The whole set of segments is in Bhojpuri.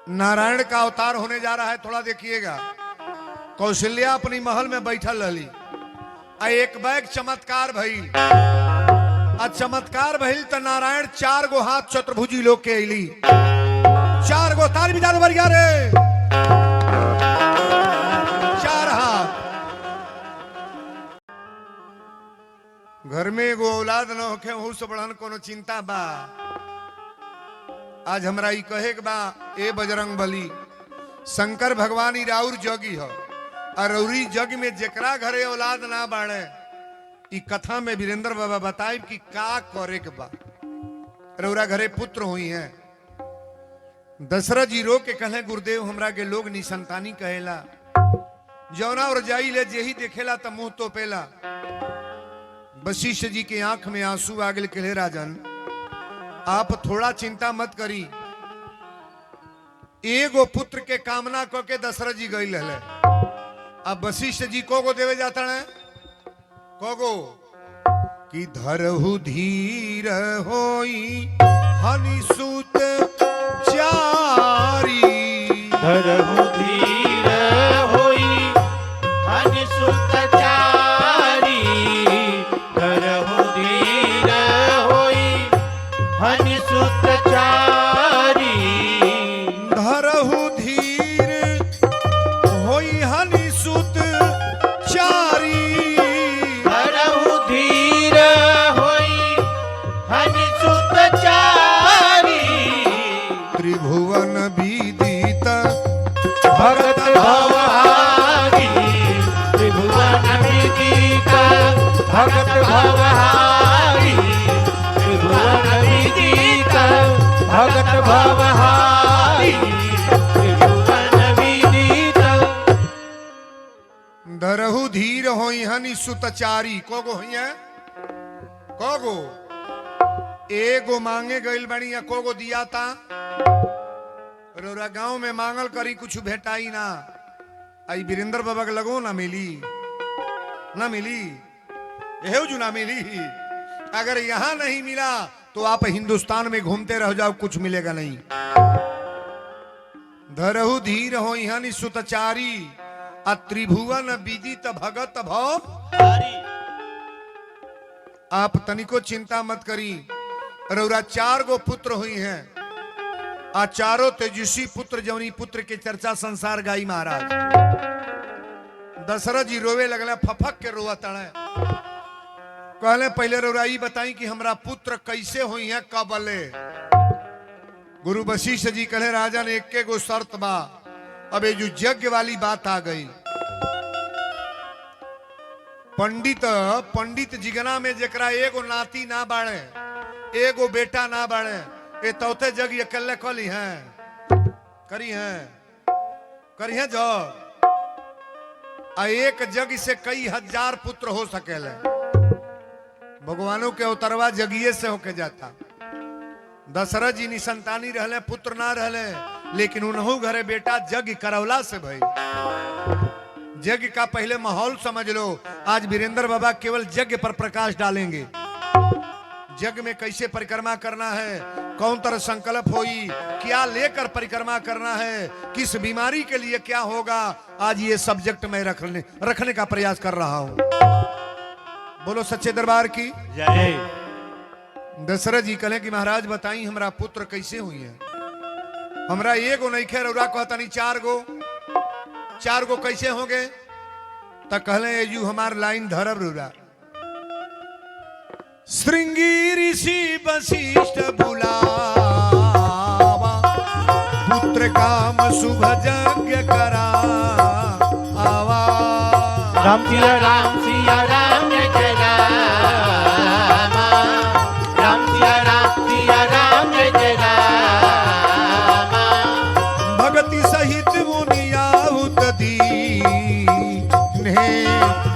नारायण का अवतार होने जा रहा है। थोड़ा देखिएगा, कौशल्या अपनी महल में बैठल रही, एक बैग चमत्कार भइल। चमत्कार भइल तो नारायण 4 गो हाथ चतुर्भुजी लोग के अली, 4 गो तार भी जादू बढ़िया रे, 4 हाथ। घर में एगो औलाद न होखे वहू से बढ़न कोनो चिंता बा। आज हमरा ई कहे के बा, ए बजरंग बली, शंकर भगवान ही राउर जगी हो, और रौरी जग में जेकरा घरे औलाद ना बाड़े, ई कथा में वीरेंद्र बाबा बताए कि का करे के बा। रौरा घरे पुत्र हुई हैं। दशरथ जी रो के कहे, गुरुदेव हमरा के लोग निसंतानी कहेला, जौना और जाई ले जेही देखेला त मुंह तोपेला। वशिष्ठ जी के आंख में आंसू आ गए, कहे राजन आप थोड़ा चिंता मत करी, एगो पुत्र के कामना क के दशरथ जी गई ले। अब वशिष्ठ जी को देवे जाता है, कोगो कि धरहु धीर होई हनि सुत चारी, धरहु धीर होई हनि सुत चारी, धरहु धीर होई हनि सुत चारी, धरहु धीर होई हनि सुत चारी, धरहु धीर होई हनि सुत चारी, त्रिभुवन विदित भगत भवहारी, त्रिभुवन विदित भगत भवहारी, त्रिभुवन विदित भगत भवहारी, त्रिभुवन विदित। धरहु धीर होई हनि सुतचारी, कोगो होइए, कोगो एगो मांगे गइल बनी या कोगो दिया था। रोरा गांव में मांगल करी कुछ भेटाई ना, आई वीरेंद्र बाबा के लगो ना मिली, ना मिली, एहू ना मिली। अगर यहां नहीं मिला तो आप हिंदुस्तान में घूमते रह जाओ, कुछ मिलेगा नहीं। धरहु धीर होई हनि सुतचारी, त्रिभुवन विदित भगत भव। आप तनिको चिंता मत करी, रौरा 4 गो पुत्र हुई हैं, आ चारों तेजस्वी पुत्र, जौनी पुत्र के चर्चा संसार गाई महाराज। दशरथ जी रोवे लगले, फफक के रोवा तड़े, कहले पहले रौरा ई बताई कि हमरा पुत्र कैसे हुई हैं, कबले। गुरु वशिष्ठ जी कहे, राजन एक गो शर्त बा, अब ये जो यज्ञ वाली बात आ गई। पंडित जिगना में जेकरा एगो नाती ना बाड़े, एगो बेटा ना बाड़े, ये तौते जग ये कल्ले कली हैं, करी हैं जो आ एक जग से कई हजार पुत्र हो सकेले। भगवानों के अवतरवा जगिए से होके जाता। दशरथ जी निसंतानी रहले, पुत्र ना रहले, लेकिन उन्हों घरे बेटा जग करवला से भई। यज्ञ का पहले माहौल समझ लो। आज वीरेंद्र बाबा केवल यज्ञ पर प्रकाश डालेंगे। यज्ञ में कैसे परिक्रमा करना है, कौन तरह संकल्प होई, क्या लेकर परिक्रमा करना है, किस बीमारी के लिए क्या होगा, आज ये सब्जेक्ट मैं रखने का प्रयास कर रहा हूं। बोलो सच्चे दरबार की जय। दशरथ जी कहे कि महाराज बताई हमरा पुत्र कैसे हुई है। हमरा एगो नहीं खे, रौरा कहता नहीं 4 गो, 4 गो कैसे होंगे? तो कहले यू हमार लाइन धरब रौरा। श्रृंगी ऋषि वशिष्ठ बुलावा, पुत्र काम शुभ यज्ञ करा आवा। राम सिया राम सिया राम जय राम, राम सिया राम जय राम। भगति सहित मुनियाहुत दीन्हे,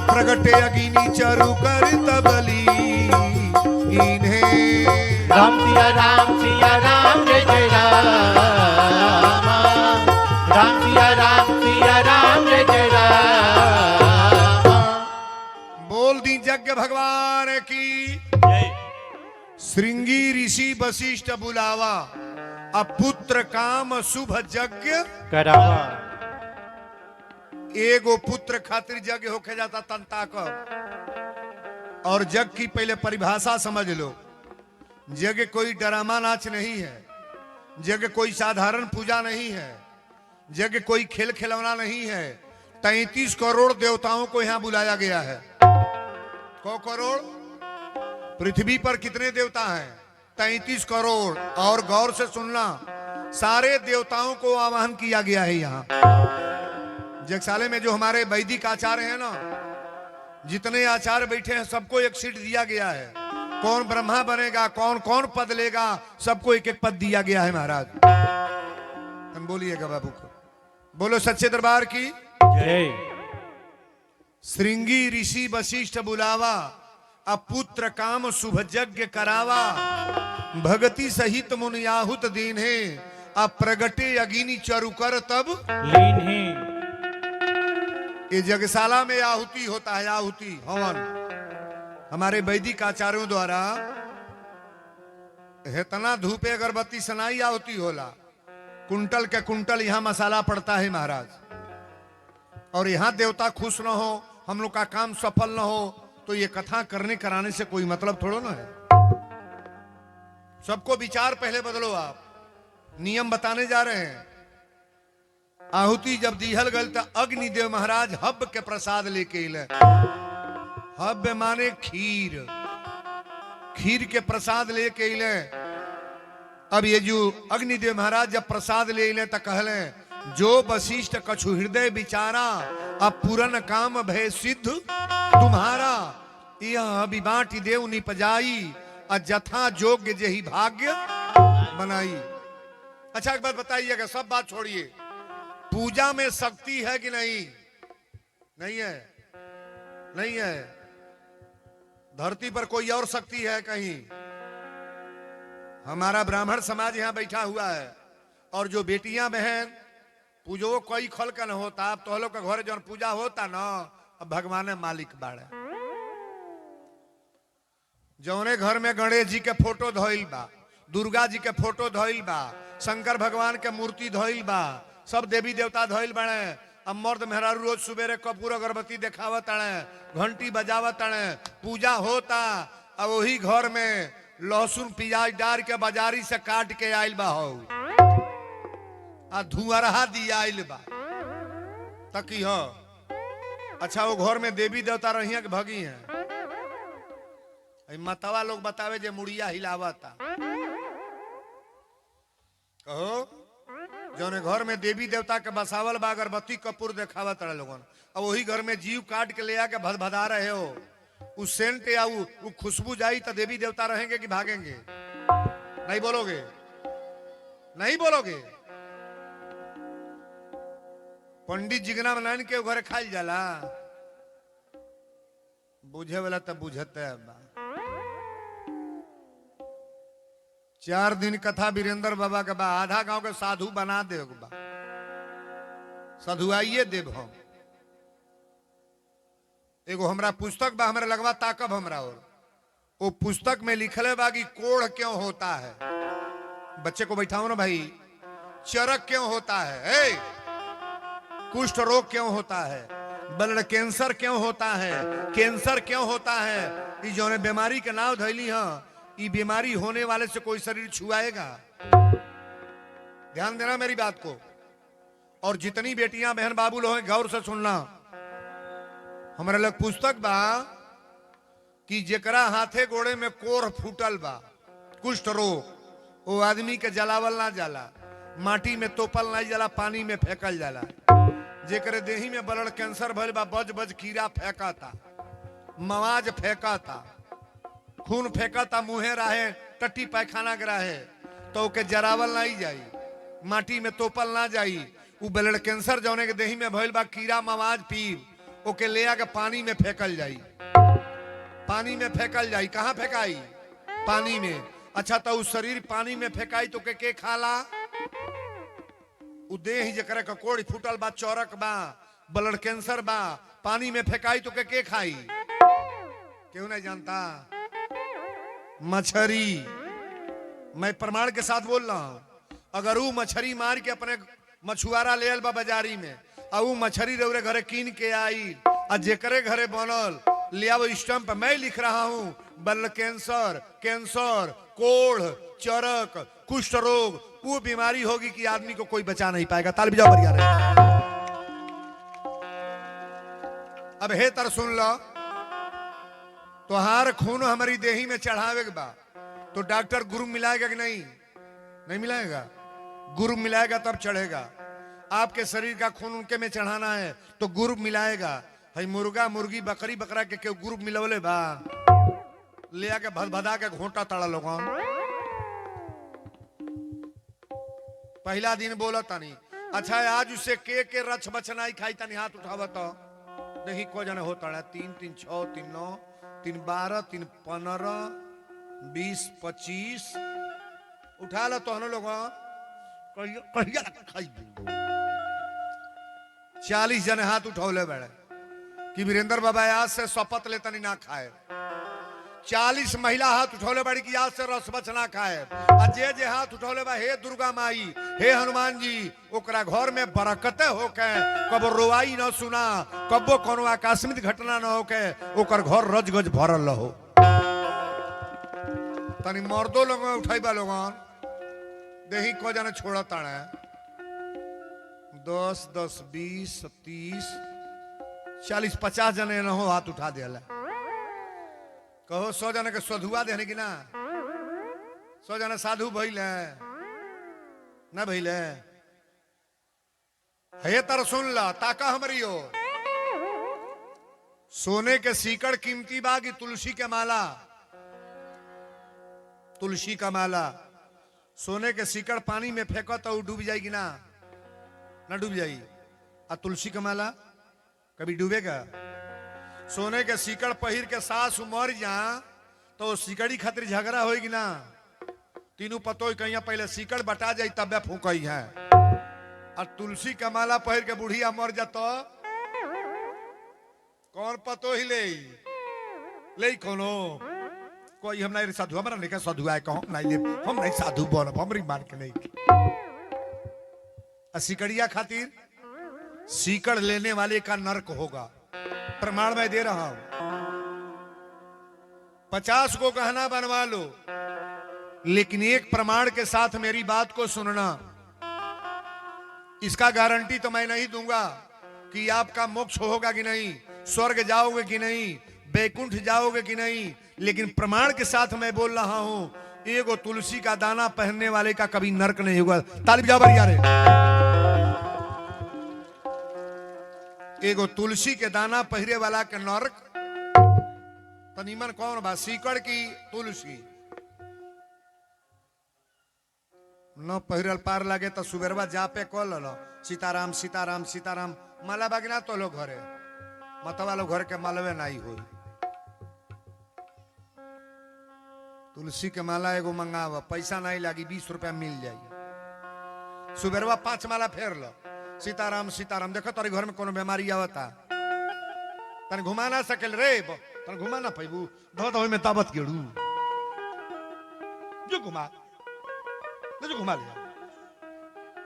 प्रगटे अग्नि चरु कर तबली इन्हें। राम सिया राम जय राम, राम सिया राम जय राम। बोल दी यज्ञ भगवान की। श्रृंगी ऋषि वशिष्ठ बुलावा, अब पुत्र काम शुभ यज्ञ करावा। एगो पुत्र खातिर यज्ञ होके जाता तंता का। और जग की पहले परिभाषा समझ लो। जग कोई ड्रामा नाच नहीं है, जग कोई साधारण पूजा नहीं है, जग कोई खेल खिलौना नहीं है। 33 करोड़ देवताओं को यहां बुलाया गया है। कौ करोड़? पृथ्वी पर कितने देवता हैं? 33 करोड़। और गौर से सुनना, सारे देवताओं को आवाहन किया गया है यहाँ जगसाले में। जो हमारे वैदिक आचार्य हैं ना, जितने आचार्य बैठे हैं, सबको एक सीट दिया गया है। कौन ब्रह्मा बनेगा, कौन कौन पद लेगा, सबको एक एक पद दिया गया है महाराज। तुम बोलिएगा बाबू को, बोलो सच्चे दरबार की जय। श्रृंगी ऋषि वशिष्ठ बुलावा, अब पुत्र काम शुभ यज्ञ करावा। भगति सहित मुनि आहुत दीन है, अब प्रगटे अगिनी चरुकर तब लीन ही। ये जगशाला में आहुति होता है, आहुति हवन। हमारे वैदिक आचार्यों द्वारा हेतना धूपे अगरबत्ती सनाई आहुति होला। कुंटल के कुंटल यहाँ मसाला पड़ता है महाराज। और यहाँ देवता खुश न हो, हम लोग का काम सफल न हो, तो ये कथा करने कराने से कोई मतलब थोड़ा ना है। सबको विचार पहले बदलो। आप नियम बताने जा रहे हैं। आहुति जब दीहल गल तो अग्निदेव महाराज हब के प्रसाद लेके अले। हब माने खीर, खीर के प्रसाद लेके अले। अब ये जो अग्निदेव महाराज जब प्रसाद ले अले तो कहले, जो वशिष्ठ कछु हृदय विचारा, अब पूरन काम भय सिद्ध तुम्हारा। यह अभी बाटी देव निपजाई, अजथा जोग्य जेहि भाग्य बनाई। अच्छा एक बात बताइएगा, सब बात छोड़िए। पूजा में शक्ति है कि नहीं? नहीं है, नहीं है। धरती पर कोई और शक्ति है कहीं? हमारा ब्राह्मण समाज यहां बैठा हुआ है, और जो बेटियां बहन पूजो कोई खल का न होता। अब तो लोग के घर जो पूजा होता ना, अब भगवान मालिक बाड़े। जौने घर में गणेश जी के फोटो धोइल बा, दुर्गा जी के फोटो धोइल बा, शंकर भगवान के मूर्ति धोइल बा, सब देवी देवता धोइल बने। अब मर्द मेहरारू रोज सुबेरे कपूर अगरबत्ती देखावत अड़े, घंटी बजावत अड़े, पूजा होता। अब वही घर में लहसुन प्याज डाल के बाजारी से काट के आइल बा हो, आ धुआरहा दिया आइल बा तकी हो। अच्छा वो घर में देवी देवता रही के भगी हैं। मतवा लोग बतावे जे मुड़िया हिलावता। कहो जौने घर में देवी देवता के बसावल बा, अगरबत्ती कपूर देखावत रहे लोगन, अब वही घर में जीव काट के ले आके भदभदा रहे हो। उस सेंट या वो खुशबू जाई तो देवी देवता रहेंगे कि भागेंगे? नहीं बोलोगे? नहीं बोलोगे? पंडित जिगना बनाने के घर खाई जाला, बुझे वाला तब बुझते बा। 4 दिन कथा वीरेंद्र बाबा के बा, आधा गांव के साधु बना दे बा, साधुआइए देव हम। एगो हमरा पुस्तक बा, हमरा लगवा ताकब हमरा। और वो पुस्तक में लिखले बा कि कोढ़ क्यों होता है। बच्चे को बैठाओ ना भाई। चरक क्यों होता है, कुष्ठ रोग क्यों होता है, ब्लड कैंसर क्यों होता है, कैंसर क्यों होता है। ये जो बीमारी के नाम धैली है, ये बीमारी होने वाले से कोई शरीर छुआएगा? ध्यान देना मेरी बात को। और जितनी बेटियां बहन बाबू लोग हैं, गौर से सुनना। हमारे लग पुस्तक बा कि जेकरा हाथे गोड़े में कोढ़ फूटल बा, कुष्ठ रोग, वो आदमी के जलावल ना जाला, माटी में तोपल ना जाला, पानी में फेंकल जाला। जेकरे देही में ब्लड कैंसर भइल बा, बज बज कीड़ा फेंका था, मवाज फेंका था, खून फेंका था, मुहे रहे, टट्टी पैखाना के रहे, तो के जरावल नहीं जाई, माटी में तोपल ना जाई। वो ब्लड कैंसर जौने के देही में भइल बा, कीड़ा मवाज पीव, ओके ले आके पानी में फेंकल जाई, पानी में फेंकल जाई। कहाँ फेंकाई? पानी में। अच्छा तो उस शरीर पानी में फेंकाई तो के खाला? उ देह जकरा का कोड़ी फूटल बा, चौरक बा, ब्लड कैंसर बा, पानी में फेंकाई तो के खाई? क्यों नहीं जानता? मछरी, मैं प्रमाण के साथ बोल रहा हूं, अगर वो मछरी मार के अपने मछुआरा ले आल बा बाजारी में, और वो मछरी रौरे घरे कीन के आई, और जेकरे घरे बनल लिया वो स्टम्प पे मैं लिख रहा हूं बल कैंसर, कैंसर, कोढ़, चरक, कुष्ठ रोग, वो बीमारी होगी कि आदमी को कोई बचा नहीं पाएगा। ताली बजाओ बढ़िया रे। अब हे तर सुन लो, तोहार खून हमारी देही में चढ़ावे के बा, तो डॉक्टर गुरु मिलाएगा कि नहीं? नहीं मिलाएगा। गुरु मिलाएगा तब चढ़ेगा। आपके शरीर का खून उनके में चढ़ाना है तो गुरु मिलाएगा। है मुर्गा मुर्गी बकरी बकरा के क्यों गुरु मिलवले बा, ले आके भदा के घोटा तड़ा लोगन। पहला दिन बोला तानी, अच्छा आज उससे के रच बचनाई खाई तानी, हाथ उठावा तो नहीं को जने होता है 3 3 6 3 9 3 12 3 15 20 25 उठा लो तो लोग कहिया खाई 40 जने हाथ उठौले बड़े कि वीरेंद्र बाबा आज से शपथ ले तनी ना खाए। 40 महिला हाथ उठौले बड़ी कि आज से रस बच ना खाए। और जे जे हाथ उठौले बा, हे दुर्गा माई, हे हनुमान जी, ओकरा घर में बरकते होके, कबो रोवाई न सुना, कबो कोनो आकस्मिक घटना न होके, ओकर घर रज गज भरल रहो। तनी मर्दो लोग उठाइबा लोगन देही को जाने छोड़ा ताणे 10 10 20 30 40 50 जने न हो हाथ उठा दिया। कहो 100 जने के सधुआ देने की ना, 100 जने साधु भइले ना भइले। हे तर सुन ला, ताका हमारी हो। सोने के सीकड़ कीमती बा कि तुलसी के माला? तुलसी का माला। सोने के सीकड़ पानी में फेंको तो डूब जाएगी ना, ना डूब जाएगी। और तुलसी का माला कभी डूबेगा? सोने के सीकड़ पहिर के सास मर जा तो सीकड़ी खातिर झगड़ा होगी ना। तीनों पतो कहीं पहले सीकड़ बटा जाई तब फूकई है। और तुलसी का माला पहिर के बुढ़िया मर जा तो कौन पतो ही ले कोनो कोई हम नहीं साधु, हमारा नहीं साधु आए कहो नहीं ले, हम नहीं साधु बोल हमरी मान के नहीं। सीकड़िया खातिर सीकड़ लेने वाले का नरक होगा, प्रमाण मैं दे रहा हूं। 50 को गहना बनवा लो, लेकिन एक प्रमाण के साथ मेरी बात को सुनना। इसका गारंटी तो मैं नहीं दूंगा कि आपका मोक्ष होगा कि नहीं, स्वर्ग जाओगे कि नहीं, बैकुंठ जाओगे कि नहीं, लेकिन प्रमाण के साथ मैं बोल रहा हूं, एगो तुलसी का दाना पहनने वाले का कभी नरक नहीं होगा। ताली बजाओ बढ़िया रे। एगो तुलसी के दाना पहिरे वाला के नरक तनीमन कौन बा? सीकड़ की तुलसी न पहिरल पार लगे तो सुबेरवा जा पे कल लो सीताराम सीताराम सीताराम माला बागना तो लोग घरे मतवा लोग घर के मालवे नहीं हो। तुलसी के माला एगो मंगावा, पैसा नहीं लगी, 20 रुपया मिल जाएगी। सुबेरवा 5 माला फेर लो सीताराम सीताराम। देखो तारी घर में कोनो बीमारी आवता तन घुमा ना सकेल रे, तन घुमा ना पैबू धो धो में ताबत गेड़ू जो घुमा जो घुमा लिया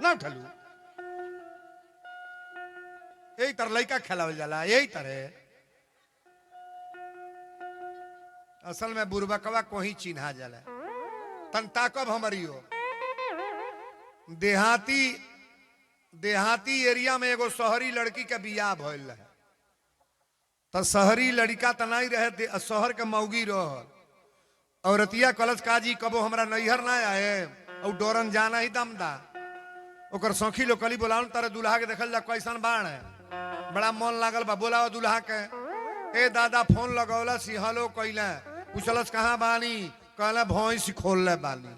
ना उठलू। यही तरह लड़का खेलावल जाला, यही तरह असल में बुरबकवा को ही चिन्हा जाला। तन ताकब हमारी हो। देहाती एरिया में एगो शहरी लड़की के बियाह भइल रहे, तो शहरी लड़का त नहीं रहे, शहर के मौगी रहल। औरतिया कलश काजी कबो हमरा नैहर ना आए और डोरन जाना ही दमदा। ओकर सौखी लोग कली बोलाउन तारे दुल्हा के देखल जा कैसन बाण है, बड़ा मन लागल बा। बोलाओ दुल्हा के, ए दादा फोन लगौला सी हलो कैला, पूछलस कहाँ बानी, कहला भैंस खोल ले बानी।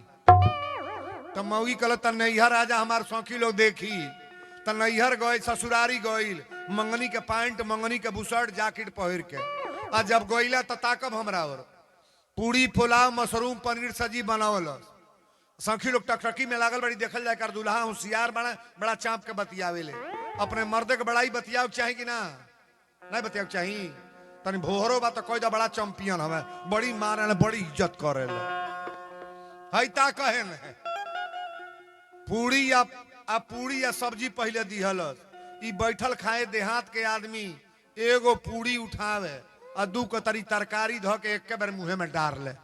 तो मौगी कहल त नैहर आजा हमार सौखी लोग देखी। त नैहर गए, ससुरारी गईल, मंगनी के पैंट मंगनी के बुशर्ट जैकेट पहिर के। आ जब गईला त ताकब हमरा और पूरी पुलाव मशरूम पनीर सब्जी बनावल। सौखी लोग टकटकी में लागल बड़ी देखल जाए कर दुल्हा होशियार बड़ा बड़ा चाँप के बतियावे ले। अपने मर्द के बड़ाई बतियाव चाही कि ना नहीं बतियाव चाही। त तनी भोहरो बा तो कोई दा बड़ा चैंपियन हवे, बड़ी मारे बड़ी इज्जत करे ले। हई ता कहे न पूरी या सब्जी पहले दिहलस, ई बैठल खाए देहात के आदमी एगो पूरी उठावे आ दू कतरी तरकारी धो के एक बार मुंह में डार ले।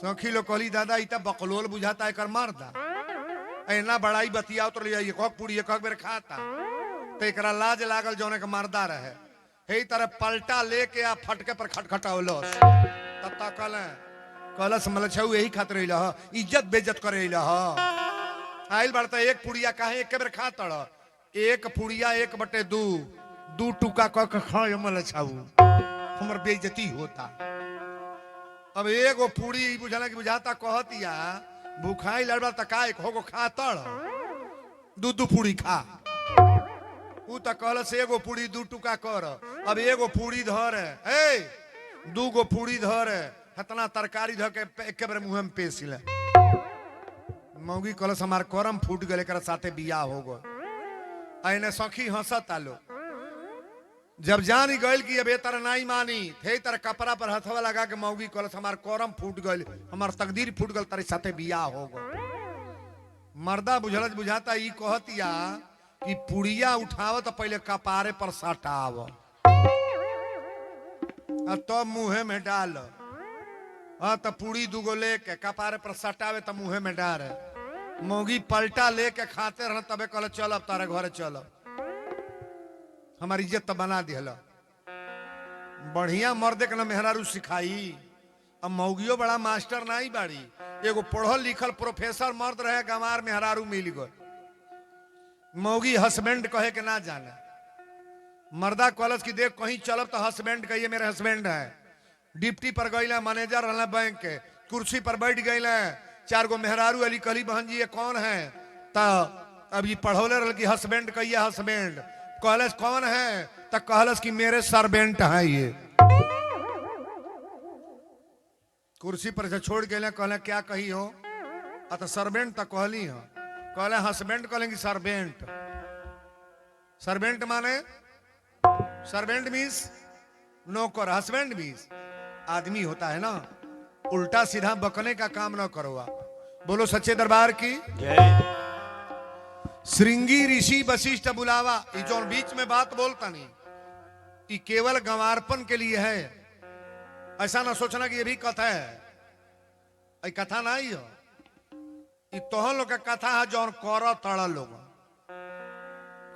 सखी लोग कहली दादा ई त बकलोल बुझाता है कर मारदा, ऐना बड़ाई बतियाओ तो ले पूरी एक बेर खाता तो एक लाज लागल जौने के मर्दा रहे। हे तरह पलटा लेके आ फटके पर खटखटावलस, तब तक कहलस मलछऊ यही खातिर इज्जत बेइज्जत करे आइल बढ़ता एक पुड़िया काहे एक बेर खा तड़, एक पुड़िया 1/2 दू टुका कह के खाए मलछऊ, हमर बेइज्जती होता। अब एगो पूरी बुझला कि बुझाता कहतिया भूखाई लड़बा त का एक होगो खा तड़, दू पूरी खा। उ त कहलस एगो पूरी 2 टुका कर, अब एगो पूरी धर ए 2 गो पूरी धर इतना तरकारी धर के एक बार मुंह में पेश ले। मौगी कहलस हमार करम फूट गए कर साथे बियाह हो गो। आइने सखी हंसत आलो, जब जानी गइल कि अब ए तरह नहीं मानी थे तरह कपड़ा पर हथवा लगा के मौगी कहलस हमार करम फूट गइल, हमार तकदीर फूट गल, तारे साथे बियाह हो गो। मर्दा बुझलत बुझाता ई कहतिया कि पुड़िया उठाव तो पहले कपारे पर सटाव तो मुंह में डाल, तो पूरी 2 गो लेके कपारे पर सटावे तो मुंह में डाल। मौगी पलटा लेके खाते रह तबे कहल चल तारे घरे चल, हमारी इज्जत तो बना दिहल। बढ़िया मर्दे के ना मेहरारू सिखाई। अब मौगियो बड़ा मास्टर नहीं बाड़ी, एगो पढ़ल लिखल प्रोफेसर मर्द रहे गंवार मेहरारू मिल गए। मौगी हस्बैंड कहे के ना जाने, मर्दा कॉलेज की देख कहीं चलब तो हस्बैंड कहिए मेरे हस्बैंड है। डिप्टी पर गई मैनेजर रहना बैंक के, कुर्सी पर बैठ गई 4 गो मेहरारू अली कहली बहन जी ये कौन है, तो अभी पढ़ौले रह कि हस्बैंड कहिए हस्बैंड। कॉलेज कौन है तो कहलस कि मेरे सर्वेंट है ये। कुर्सी पर से छोड़ गए कहले क्या कही हो, तो सर्वेंट तो कहली हो, कहले हस्बैंड कहलेंगे सर्वेंट। सर्वेंट माने सर्वेंट मीन्स नौकर, हस्बैंड मीन्स आदमी होता है ना। उल्टा सीधा बकने का काम ना करो आप। बोलो सच्चे दरबार की जय। श्रृंगी ऋषि वशिष्ठ बुलावा, ये जो बीच में बात बोलता नहीं ये केवल गंवारपन के लिए है, ऐसा ना सोचना कि ये भी कथा है। ये कथा नहीं हो, ये तोहन लोग का कथा है जौन कर तड़ा लोग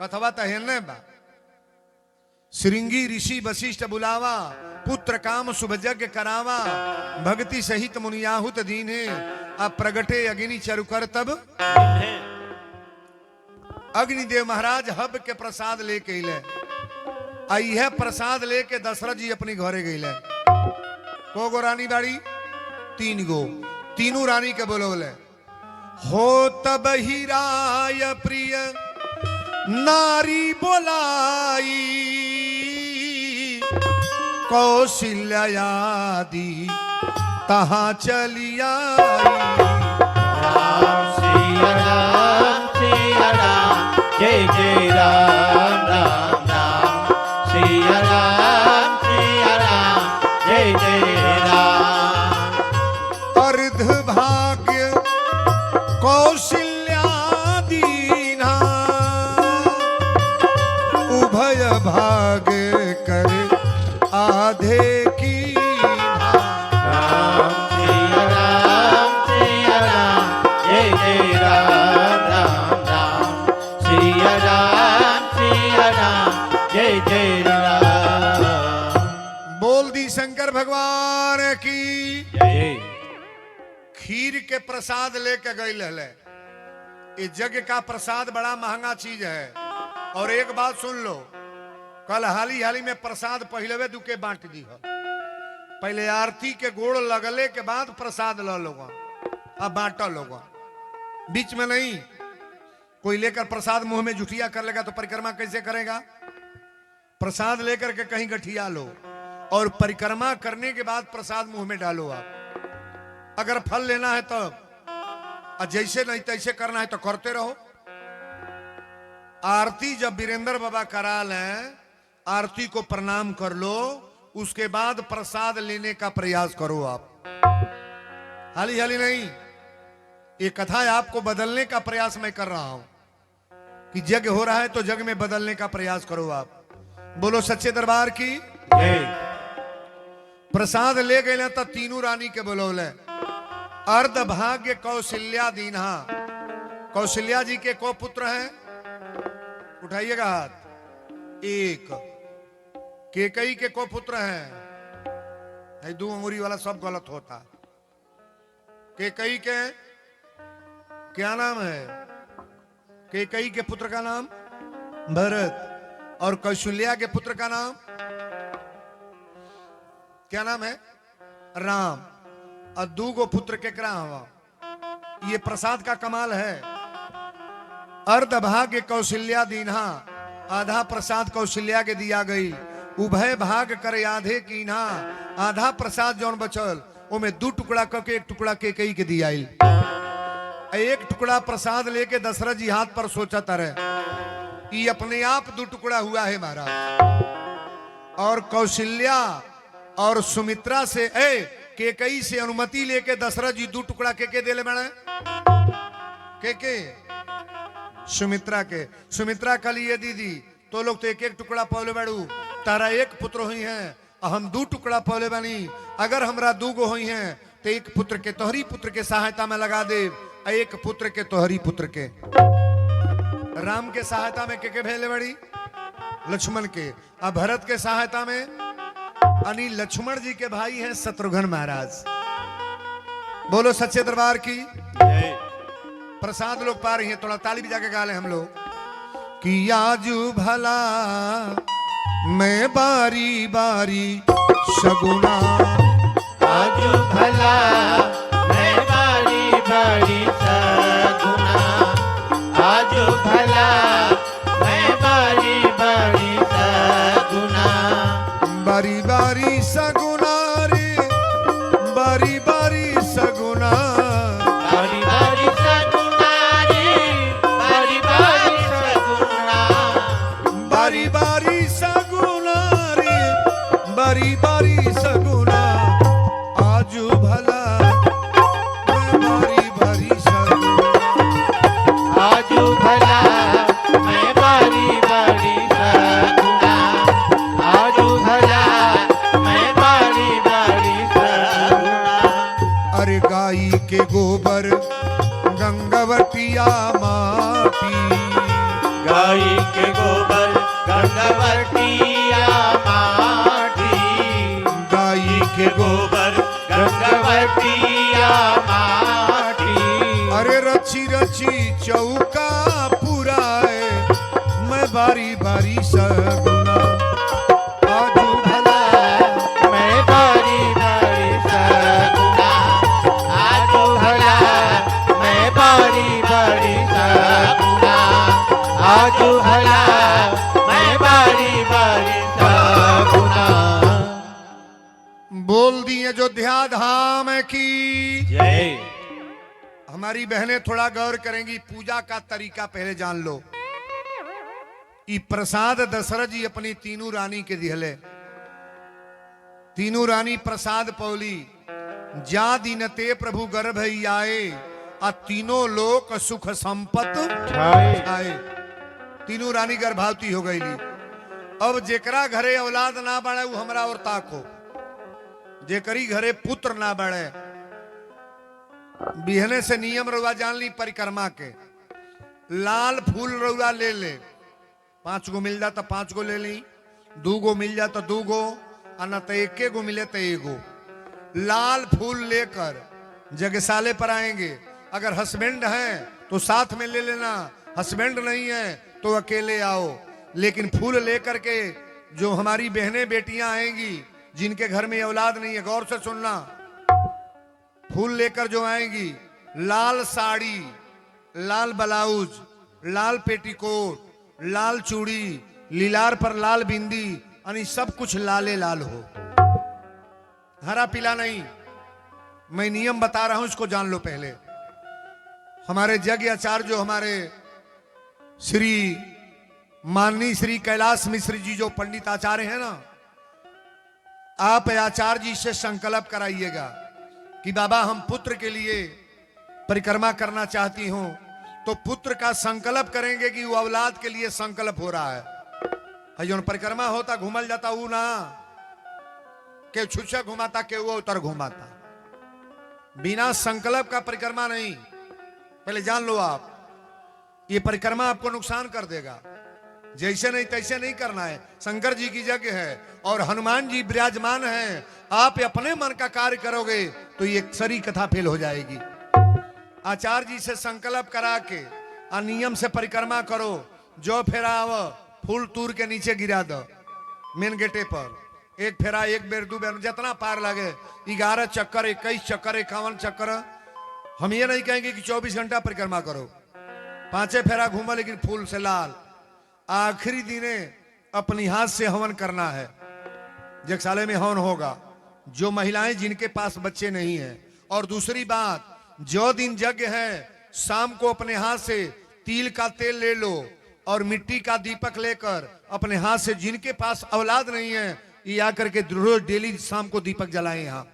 कथवा तो हेलने बा। श्रृंगी ऋषि वशिष्ठ बुलावा, पुत्र काम शुभ यज्ञ करावा, भक्ति सहित मुनियाहुत दीने, अब प्रगटे अग्नि चरु कर तब। अग्निदेव महाराज हब के प्रसाद लेके ले आई है, प्रसाद लेके दशरथ जी अपनी घरे गईले। को गो रानी बाड़ी 3 गो, तीनों रानी के बोलोले हो तब ही राय प्रिय नारी बोलाई, कौशल्यादि तहां चलिया। राम सिया राम सिया राम, जय जय राम राम राम। सिया राम जय जय राम। अर्ध भाग्य कौशल्यादीना, उभय भाग्य कर आधे की। राम सिया राम जय जय राम राम राम। सिया राम जय जय राम। बोल दी शंकर भगवान की जय। खीर के प्रसाद लेके गई लहले। इस जग का प्रसाद बड़ा महंगा चीज है। और एक बात सुन लो, कल हाली हाली में प्रसाद पहले दुके बांट दी हो। पहले आरती के गोड़ लगले के बाद प्रसाद लो लोग, अब बांटा लोग, बीच में नहीं। कोई लेकर प्रसाद मुंह में जुठिया कर लेगा तो परिक्रमा कैसे करेगा। प्रसाद लेकर के कहीं गठिया लो और परिक्रमा करने के बाद प्रसाद मुंह में डालो। आप अगर फल लेना है तो जैसे नहीं तैसे करना है तो करते रहो। आरती जब वीरेंद्र बाबा करा लें आरती को प्रणाम कर लो, उसके बाद प्रसाद लेने का प्रयास करो। आप हाली हाली नहीं, ये कथा आपको बदलने का प्रयास मैं कर रहा हूं कि जग हो रहा है तो जग में बदलने का प्रयास करो। आप बोलो सच्चे दरबार की जय। प्रसाद ले गए ना तो तीनों रानी के बोलोले अर्ध भाग्य कौशल्या दीन्हा। कौशल्या जी के को पुत्र हैं? उठाइएगा हाथ। एक। केकई के को पुत्र हैं? दो अंगुरी वाला सब गलत होता। केकई के क्या नाम है? केकई के पुत्र का नाम भरत, और कौशल्या के पुत्र का नाम क्या नाम है? राम। और दूगो पुत्र के करा हुआ। ये प्रसाद का कमाल है। अर्ध भाग्य कौशल्या दीन्हा, आधा प्रसाद कौशल्या के दिया गई। उभय भाग करे आधे कीन्हा, आधा प्रसाद जौन बचल ओमे 2 टुकड़ा करके 1 टुकड़ा केकई के दिया। एक टुकड़ा प्रसाद लेके दशरथ जी हाथ पर सोचत रहे, ये अपने आप 2 टुकड़ा हुआ है महाराज। और कौशल्या और सुमित्रा से केकई से अनुमति लेके दशरथ जी 2 टुकड़ा के देले बने। के सुमित्रा के। सुमित्रा कल ये दीदी तो लोग तो 1-1 टुकड़ा पौले बड़ू, तारा 1 पुत्र हुई हैं, हम 2 टुकड़ा पौले बनी। अगर हमरा 2 गो हुई हैं तो 1 पुत्र के तोहरी पुत्र के सहायता में लगा दे, 1 पुत्र के तोहरी पुत्र के। राम के सहायता में के भेले बड़ी? लक्ष्मण के। अब भरत के सहायता में यानी लक्ष्मण जी के भाई हैं शत्रुघ्न महाराज। बोलो सच्चे दरबार की जय। प्रसाद लोग पा रही हैं, थोड़ा ताली बजा के गा ले हम लोग कि आजू भला मैं बारी बारी सगुना। आजू भला मैं बारी बारी सगुना, आजू भला मैं बारी बारी सगुना। बारी बारी सगुना रे, बारी बारी सगुना। बारी बारी सगुना रे, बारी बारी सगुना। बारी बारी सगुना रे, बारी बारी सगुना। आजू भला मैं बारी बारी सगुना। आजू भला मैं बारी बारी सगुना, आजू भला मैं बारी बारी सगुना। अरे गाई के गोबर गंगवतिया माटी, गाय के गोबर गंगवतिया माटी, गाई के गोबर गंगवतिया माटी। अरे रची रची चौका पुराए मैं बारी बारी सगुना। आजू भला मैं बारी बारी सगुना, आजू भला मैं बारी बारी सगुना, आजू भला मैं बारी बारी सगुना। बोल दिए अयोध्या धाम की। जय। हमारी बहनें थोड़ा गौर करेंगी, पूजा का तरीका पहले जान लो। ई प्रसाद दशरथ जी अपनी तीनों रानी के दिहले। तीनों रानी प्रसाद पौली। जा दीनते प्रभु गर्भ ही आए, आ तीनों लोक सुख संपत आए। तीनों रानी गर्भवती हो गई। अब जेकरा घरे औलाद ना बढ़े वो हमरा और ताको, जेकरी घरे पुत्र ना बढ़े। बिहने से नियम रउआ जान ली परिक्रमा के। लाल फूल रउआ ले ले, 5 गो मिल जाता 5 गो ले ली, 2 गो मिल जाता 2 गो, और न तो 1 गो मिले तो 1 गो। लाल फूल लेकर जगसाले पर आएंगे। अगर हस्बैंड है तो साथ में ले लेना, हस्बैंड नहीं है तो अकेले आओ। लेकिन फूल लेकर के जो हमारी बहनें बेटियां आएंगी जिनके घर में औलाद नहीं है, गौर से सुनना, फूल लेकर जो आएंगी, लाल साड़ी, लाल ब्लाउज, लाल पेटीकोट, लाल चूड़ी, लीलार पर लाल बिंदी, यानी सब कुछ लाले लाल हो, हरा पीला नहीं। मैं नियम बता रहा हूं, इसको जान लो पहले। हमारे यज्ञ आचार्य जो हमारे श्री माननीय श्री कैलाश मिश्र जी जो पंडित आचार्य हैं ना, आप आचार्य जी से संकल्प कराइएगा कि बाबा हम पुत्र के लिए परिक्रमा करना चाहती हूं, तो पुत्र का संकल्प करेंगे कि वो औलाद के लिए संकल्प हो रहा है। जो परिक्रमा होता घूमल जाता वो ना के छुच्छा घुमाता के वो उतर घुमाता, बिना संकल्प का परिक्रमा नहीं। पहले जान लो आप, ये परिक्रमा आपको नुकसान कर देगा। जैसे नहीं तैसे नहीं करना है। शंकर जी की जगह है और हनुमान जी विराजमान हैं। आप अपने मन का कार्य करोगे तो ये सारी कथा फेल हो जाएगी। आचार्य जी से संकल्प करा के नियम से परिक्रमा करो। जो फेरा आव फूल तूर के नीचे गिरा दो मेन गेटे पर। एक फेरा, एक बेर, दो बेर, जितना पार लगे, 11 चक्कर, 21 चक्कर, 51 चक्कर। हम ये नहीं कहेंगे कि 24 घंटा परिक्रमा करो, 5 फेरा घूमो, लेकिन फूल से लाल। आखिरी दिने अपनी हाथ से हवन करना है। जगसाले में हवन होगा। जो महिलाएं जिनके पास बच्चे नहीं हैं, और दूसरी बात, जो दिन यज्ञ है शाम को अपने हाथ से तिल का तेल ले लो और मिट्टी का दीपक लेकर अपने हाथ से, जिनके पास औलाद नहीं है, ये आकर के रोज डेली शाम को दीपक जलाएं। यहां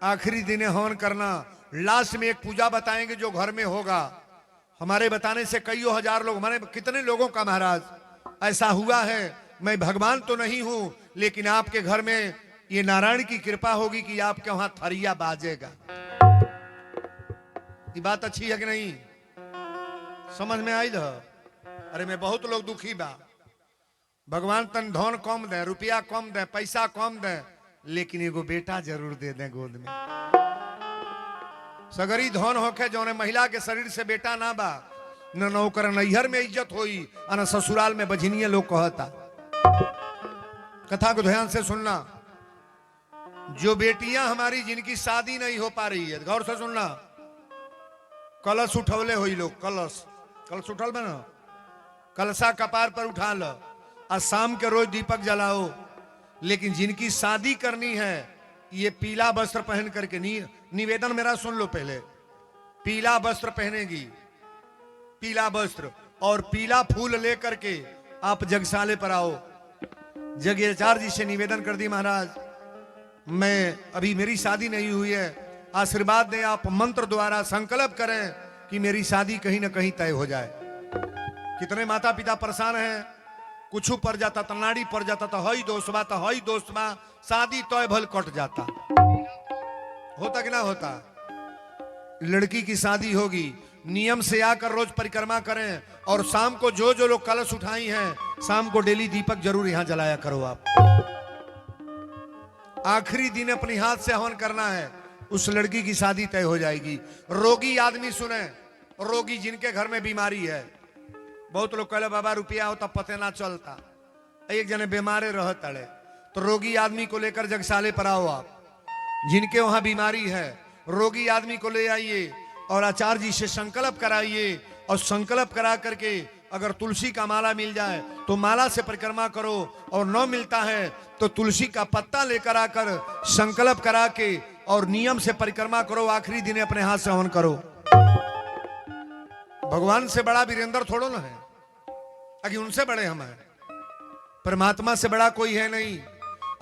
आखिरी दिन हवन करना। लास्ट में एक पूजा बताएंगे जो घर में होगा। हमारे बताने से कईयों हजार लोग, हमारे कितने लोगों का महाराज ऐसा हुआ है। मैं भगवान तो नहीं हूं, लेकिन आपके घर में ये नारायण की कृपा होगी कि आपके वहां थरिया बाजेगा। ये बात अच्छी है कि नहीं? समझ में आई? अरे मैं बहुत लोग दुखी बा। भगवान तन धन कम दे, रुपया कम दे, पैसा कम दे, लेकिन एगो बेटा जरूर दे दे गोद में। सगरी धन होके जो महिला के शरीर से बेटा ना बा, न नौकर नैहर में इज्जत होई, न ससुराल में बझनिया लोग कहता। कथा को ध्यान से सुनना। जो बेटियां हमारी जिनकी शादी नहीं हो पा रही है, गौर से सुनना। कलश उठवले हुई लोग, कलश उठल में ना, कलशा कपार पर उठा लो और शाम के रोज दीपक जलाओ। लेकिन जिनकी शादी करनी है, ये पीला वस्त्र पहन करके, निवेदन मेरा सुन लो पहले। पीला वस्त्र पहनेगी, पीला वस्त्र और पीला फूल लेकर के आप जगसाले पर आओ। जगेचार्य जी से निवेदन कर दी, महाराज मैं अभी, मेरी शादी नहीं हुई है, आशीर्वाद दें आप, मंत्र द्वारा संकल्प करें कि मेरी शादी कहीं ना कहीं तय हो जाए। कितने माता पिता परेशान हैं। कुछ पड़ जाता तो नाड़ी पड़ जाता तो हई दोस्तबा, तो हई दोस्तबा, शादी तय भल कट जाता। होता कि ना होता? लड़की की शादी होगी, नियम से आकर रोज परिक्रमा करें, और शाम को जो जो लोग कलश उठाई हैं, शाम को डेली दीपक जरूर यहां जलाया करो आप। आखिरी दिन अपनी हाथ से हवन करना है, उस लड़की की शादी तय हो जाएगी। रोगी आदमी सुने, रोगी जिनके घर में बीमारी है। बहुत लोग कहले बाबा रुपया हो तब पते ना चलता, एक जने बीमारे रहत अड़े, तो रोगी आदमी को लेकर जगसाले पर आओ आप। जिनके वहां बीमारी है, रोगी आदमी को ले आइए और आचार्य जी से संकल्प कराइए, और संकल्प करा करके अगर तुलसी का माला मिल जाए तो माला से परिक्रमा करो, और न मिलता है तो तुलसी का पत्ता लेकर आकर संकल्प करा के और नियम से परिक्रमा करो। आखिरी दिन अपने हाथ से हवन करो। भगवान से बड़ा वीरेंद्र थोड़ो ना है, अभी उनसे बड़े हम हैं। परमात्मा से बड़ा कोई है नहीं।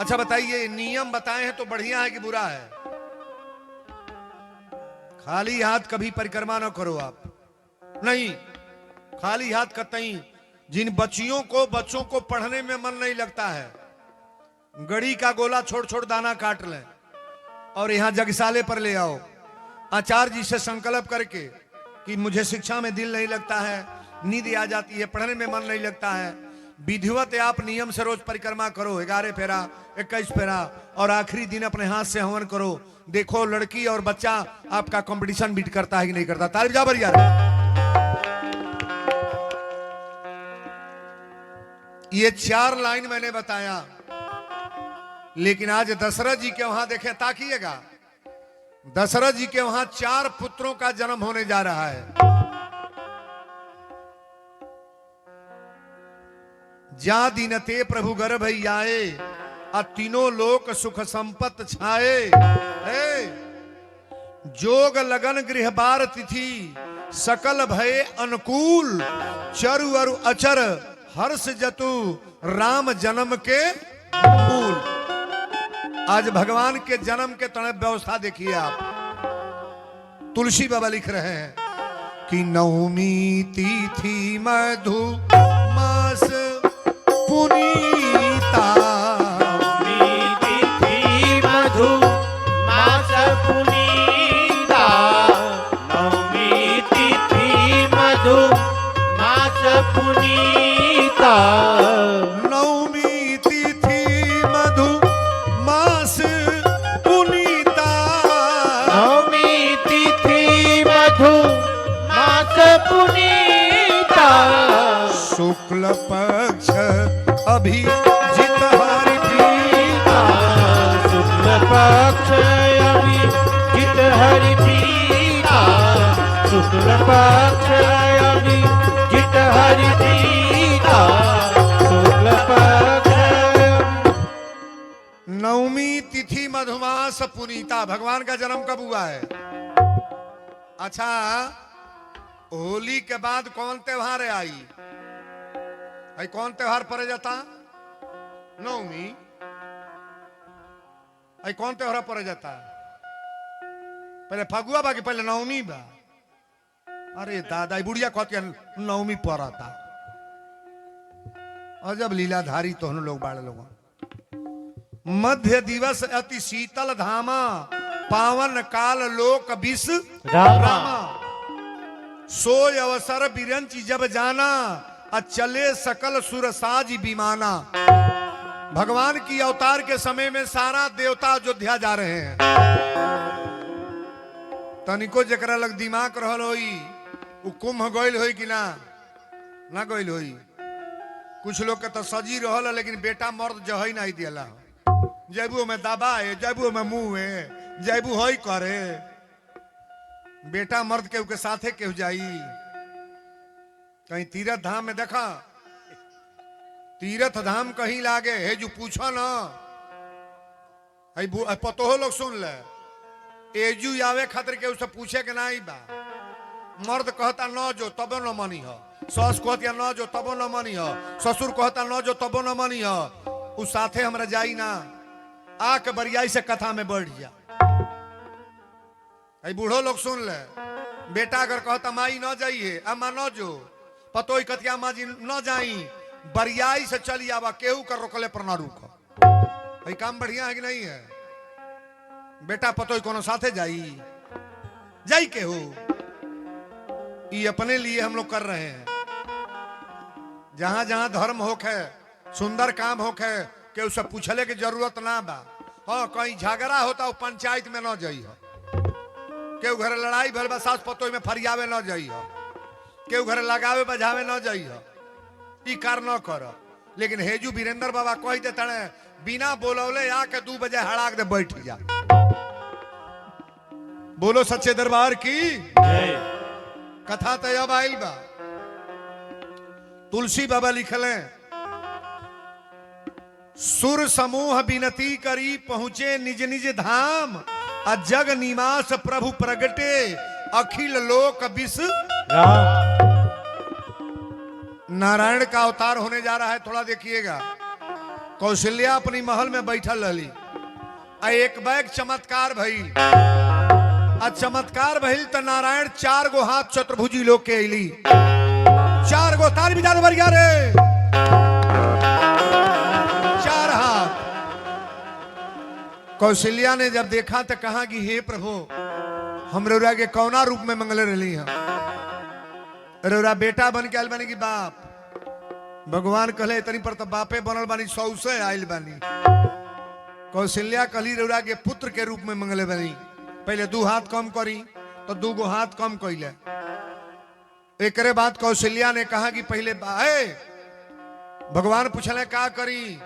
अच्छा बताइए, नियम बताए हैं तो बढ़िया है कि बुरा है? खाली हाथ कभी परिक्रमा न करो आप, नहीं, खाली हाथ कतई। जिन बच्चों को पढ़ने में मन नहीं लगता है, गड़ी का गोला छोड़ छोड़ दाना काट लें और यहां जगसाले पर ले आओ। आचार्य जी से संकल्प करके कि मुझे शिक्षा में दिल नहीं लगता है, नींद आ जाती है, पढ़ने में मन नहीं लगता है, विधिवत आप नियम से रोज परिक्रमा करो, 11 फेरा, 21 फेरा, और आखिरी दिन अपने हाथ से हवन करो। देखो लड़की और बच्चा आपका कंपटीशन बीट करता है कि नहीं करता। तारीफ जा यार। ये 4 लाइन मैंने बताया, लेकिन आज दशरथ जी के वहां देखे, ताकिएगा, दशरथ जी के वहां 4 पुत्रों का जन्म होने जा रहा है। जा दीनते प्रभु गर्भ आए, तीनों लोक सुख संपत छाए। जोग लगन गृह बार तिथि, सकल भय अनुकूल, चरु अरु अचर, हर्ष जतु राम जन्म के मूल। आज भगवान के जन्म के तरह व्यवस्था देखिए आप। तुलसी बाबा लिख रहे हैं कि नवमी तिथि मधु मास पुनीता, तिथि मधु मास पुनीता, नवमी तिथि मधु मास पुनीता, नवमी तिथि मधु मास पुनीता, नवमी तिथि मधु मास पुनीता, शुक्ल पक्ष अभिजित हरि प्रीता, शुक्ल पक्ष अभिजित हरि प्रीता, शुक्ल पक्ष अभिजित हरि प्रीता, शुक्ल पक्ष। नवमी तिथि मधुमास पुनीता। भगवान का जन्म कब हुआ है? अच्छा, होली के बाद कौन त्योहार आई? भाई कौन त्योहार पड़े जाता? नवमी। भाई कौन त्योहार पड़े जाता? पहले फगुआ बा कि पहले नवमी बा? अरे दादा, बुढ़िया कहती है नवमी पड़ा था। अजब लीलाधारी तो हम लोग बाड़े लोग। मध्य दिवस अति शीतल धामा, पावन काल लोक विष रामा, सोय अवसर बिरंच जब जाना, चले सकल सुरसाज विमाना। भगवान की अवतार के समय में सारा देवता अयोध्या जा रहे हैं। तनिको जकरा लग दिमाग रहल होई, उ कुंभ गइल होई कि ना गइल होई। कुछ लोग के तो सजी रहल, लेकिन बेटा मर्द जहई नहीं दिला। जैबू में दबाए, जैबू में मुंह है, जैबू हई करे। बेटा मर्द के साथे केहू जाई। कहीं तीर्थ धाम में देखा, तीर्थ धाम कहीं लागे है जो पूछो ना, पतोहो लोग सुन ले, एजू आवे खातिर के उससे पूछे के नहीं बा। मर्द कहता न जो तबो न मनी हो, सास कहती न जो तबो न मनी हो, ससुर कहता न जो तबो न मनी हो। उस साथे हमरा जाई ना, आके बरियाई से कथा में बढ़ जा। बूढ़ो लोग सुन ले, बेटा अगर कहता माई न जाइए, अम्मा न जो, पतोई कतिया माँ जी न जाई, बरियाई से चली आवा, केहू कर रोकले पर ना रुको। भाई काम बढ़िया है कि नहीं है? बेटा पतोई कोनो साथे जाई केहू। ये अपने लिए हम लोग कर रहे हैं। जहां जहां धर्म होखे, सुंदर काम होखे, केहू से पूछले की जरूरत ना बा। हाँ, कहीं झगड़ा होता हो पंचायत में न जाई हो, केहू घर लड़ाई भल बा सास पतोई में फरियावे न जाई हो, केहू घर लगावे बजावे न जाई हो, ई कार न कर। लेकिन हेजू वीरेंद्र बाबा कह दे तड़े, बिना बोलौले आके 2 बजे हड़ाक दे बैठ जा। बोलो सच्चे दरबार की कथा तो अब आइल बा। तुलसी बाबा लिखले, सुर समूह विनती करी पहुंचे निज निज धाम, जग निवास प्रभु प्रगटे अखिल लोक विष राम। नारायण का अवतार होने जा रहा है। थोड़ा देखिएगा, कौशल्या अपनी महल में बैठल रही, एक बैग चमत्कार भइल। चमत्कार भइल तो नारायण 4 गो हाथ चतुर्भुजी लोग के अली। 4 गो तार भी जानवर रे, 4 हाथ। कौशल्या ने जब देखा तो कहा कि हे प्रभु, हम रौरा के कौना रूप में मंगले रही हैं? रौरा बेटा बन के आयल बानी की बाप? भगवान कहले इतनी पर तो बापे बनल बानी, 100 से आयल बानी। कौशल्या कहली रौरा के पुत्र के रूप में मंगले बानी। पहले 2 हाथ कम करी तो 2 गो हाथ कम कैले। एकरे बाद कौशल्या ने कहा कि पहले भगवान पूछले का करी?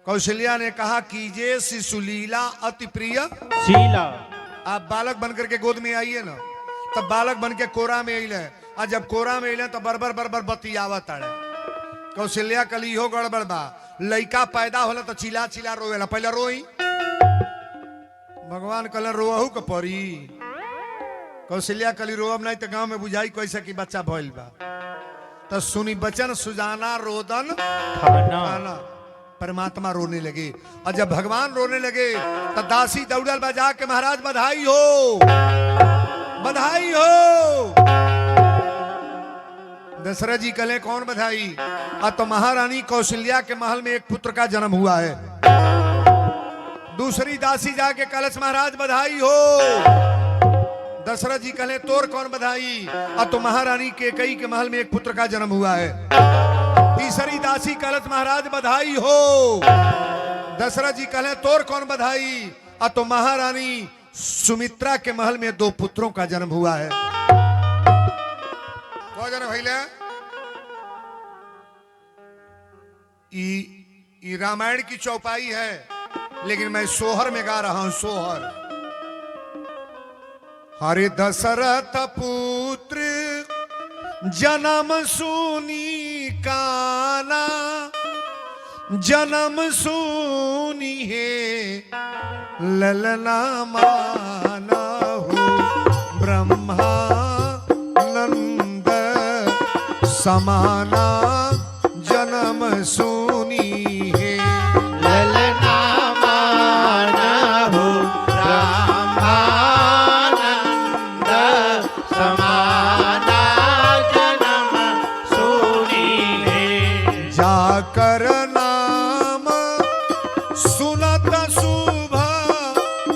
कौशल्या ने कहा कीजिए शिशुलीला अति प्रिय शीला। आप बालक बनकर के गोद में आइए ना, तब बालक बन के कोरा में अइले। आज जब कोरा में अइले तो बरबर बतियावत आड़े। कौशल्या कली हो गड़बड़ बा, लइका पैदा होला तो चिल्ला चिल्ला रोवेला, पहले रोई। भगवान कहले रोहू के परी, कौशल्या कली रोब नहीं तो गांव में बुझाई कैसे कि बच्चा भइल बा तो सुनी बचन सुजाना रोदन खाना खाना परमात्मा रोने लगे और जब भगवान रोने लगे तो दासी दौड़ल बजा के महाराज बधाई हो बधाई हो। दशरथ जी कले कौन बधाई आ तो महारानी कौशल्या के महल में एक पुत्र का जन्म हुआ है। दूसरी दासी जाके कलश महाराज बधाई हो। दशरथ जी कहे तोर कौन बधाई आ तो महारानी के कई के महल में एक पुत्र का जन्म हुआ है। तीसरी दासी कलश महाराज बधाई हो। दशरथ जी कहे तोर कौन बधाई आ तो महारानी सुमित्रा के महल में 2 पुत्रों का जन्म हुआ है। कौन जन्म भइले? ई रामायण की चौपाई है लेकिन मैं सोहर में गा रहा हूं सोहर। हरे दशरथ पुत्र जन्म सुनी काना जन्म सुनी है ललना माना हो ब्रह्मानंद समाना जन्म सुनी है ललना माना हो ब्रह्मानंद समाना जन्म सुनी है। जाकर नाम सुनत शुभ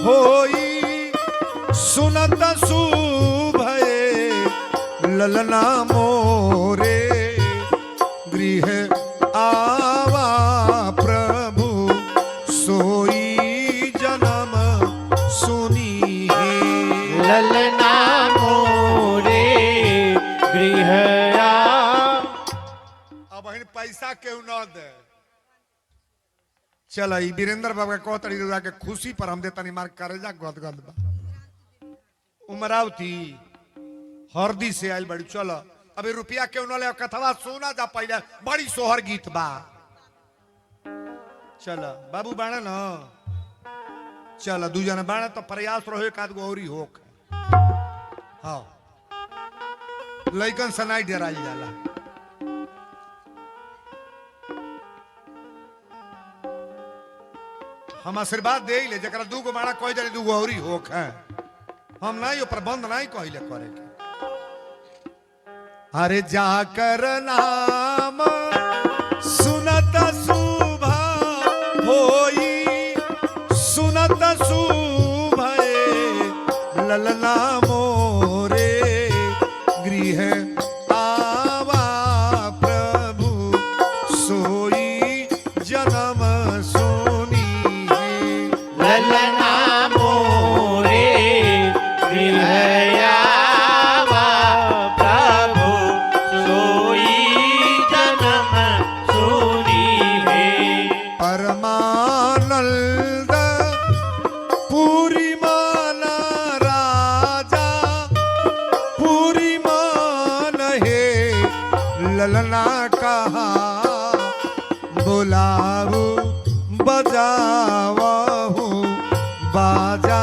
होई सुनत शुभ ललना मोरे गृह आवा प्रभु सोई जन्म सुनी है ललना मोरे गृह अब पैसा केहू न दे चल वीरेंद्र बाबा कह तड़ी के खुशी पर हम देता नहीं मार करेजा गदगद बा उमरावती हरदी से आयल बड़ी चल अभी रुपया क्यों न ले कथवा सुना जा पहले बड़ी सोहर गीत बा चल बाबू बाणे न चल दू जन बाणे तो प्रयास रहो एक आध गौरी होक हाँ लइकन सनाई डेराई जाला हम आशीर्वाद दे ले जरा 2 गो बाड़ा कह जरे 2 गो औरी होक है हम नहीं प्रबंध नहीं कहले करे के। अरे जाकर नाम सुनत शुभ होई सुनत शुभ ललना मोरे गृह आवा प्रभु सोई जन्म सुनी ललना मोरे गृह आवा प्रभु सोई जन्म सुनी है। परमानंद पूरी माना राजा पूरी मान है ललना कहा बुलाऊ बजावाहू बाजा